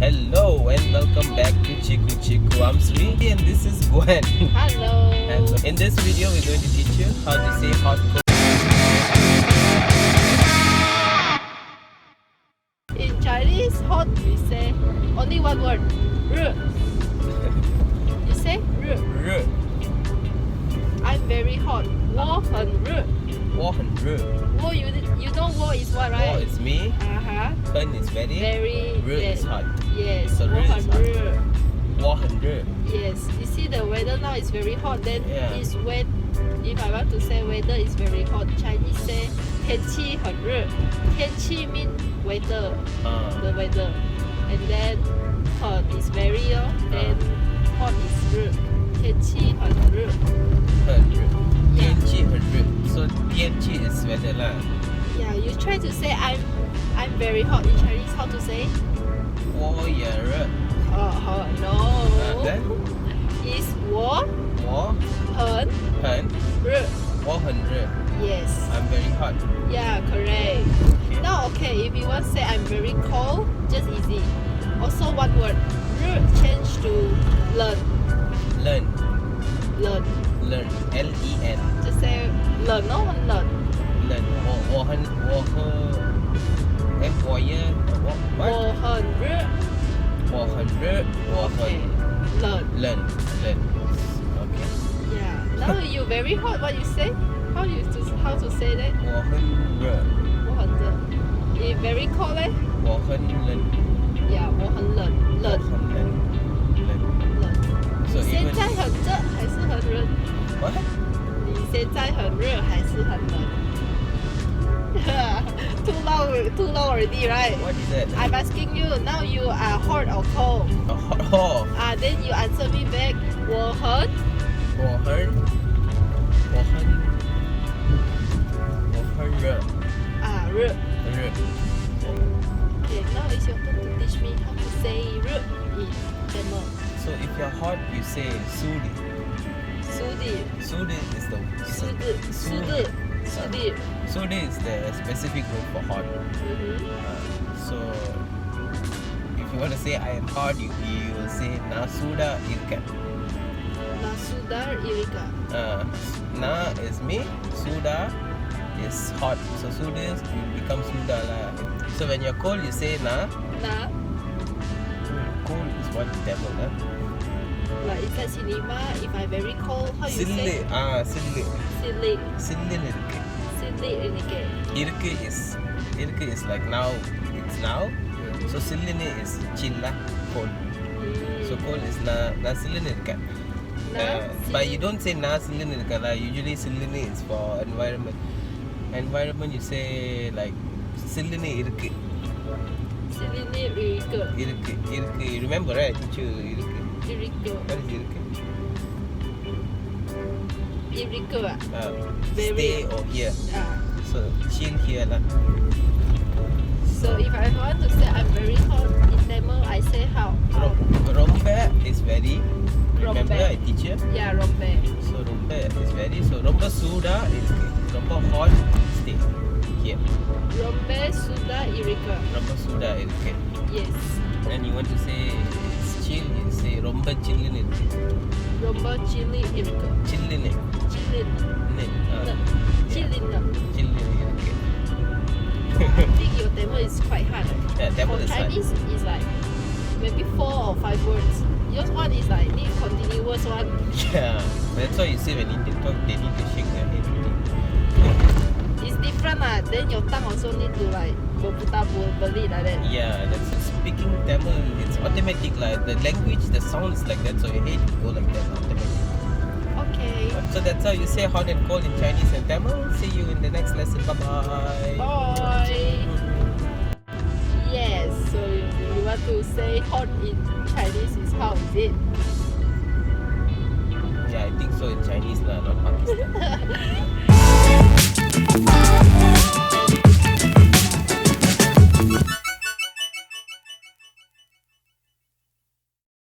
Hello and welcome back to Chiku Chiku. I'm Sri and this is Gwen. Hello. Hello. In this video, we're going to teach you how to say hot cold. In Chinese, hot we say only one word. 热. You say 热. 热. I'm very hot. 我很热. 我很热. 我 you know 我 is what, right? 我 is me. 很 is very. Very. 热 is hot. Yes. So 我 热 很 is hot. 热. 我很热. Yes. You see the weather now is very hot. Then Yeah. is when if I want to say weather is very hot, Chinese say 天气很热. 天气 mean weather. The weather. And then 很 is very then hot is 热. 天气很热. 很热. 天气很热. So 天气 is weather lah. Yeah, you try to say I'm very hot in Chinese. How to say? 我也热. No. Then Is 我很热. 我很热. Yes. I'm very hot. Yeah, correct. Okay. Now, okay, if you want to say I'm very cold, just easy. Also one word. 热 change to 冷. Learn. Learn. L-E-N. Just say 冷 很冷. Learn. 我很我也我很热. 我很热. 我很冷. Okay. Yeah. Now you very hot. What you say? How to say that? 我很热. 我很热. If very cold 嘞? 我很冷. Yeah, 我很冷. 冷. 我很冷. 冷. So 你现 even 在很热还是很热? what? 你现在很热还是很冷? Too low already, right? What is that? I'm asking you now. You are hot or cold? Oh. Then you answer me back. 我很热.热.热. Okay, now it's your turn to teach me how to say 热 in Tamil. So if you're hot, you say Soode. Soode. Soode is the Soode. Soode is the specific word for hot. So if you want to say I am hot, you will say na suda irka. Nasudar irika. Na is me, suda is hot. So suda is will become suda lah. So when you're cold, you say na. Na. Cold is what in Tamil lah. Like inside cinema, if I'm very cold, how you Silly. say? Silly. Silly. Silly irke. Silly irike. Irke is like now. It's now. So silly is chill lah, cold. So cold is na silly irka. But you don't say na silly irka lah. Usually silly is for environment. Environment you say like silly irke. Silly irike. Irke. Remember right? Teach you irke. Irike. What is irke? Irike Stay or here. So chill here lah. So if I want to say I'm very hot in Tamil, I say how? Romba is very. Remember Romba. I teach you? Yeah, rombe. So romba is very. So romba suda irke. Romba hot stay here. Rombe suda irike. Romba suda irke. Yes. And you want to say it's chill, you say romba chillin irke. Romba chili irike. Chillin. Chillin. Chillin. Chillin irke. I think your Tamil is quite hard. Yeah, Tamil For is hard. Chinese is like maybe 4 or 5 words. Yours one is like need continuous one. Yeah. That's why you say when Indian talk, they need to shake their head. It's different lah. Then your tongue also need to like belit like that. Yeah, that's speaking Tamil. It's automatic like the language, the sound is like that. So your head will go like that automatically. Okay. So that's how you say hot and cold in Chinese and Tamil. See you in the next lesson. Bye-bye. Bye. Yes. So you want to say hot in Chinese is how is it? Yeah, I think so in Chinese lah, not Pakistan.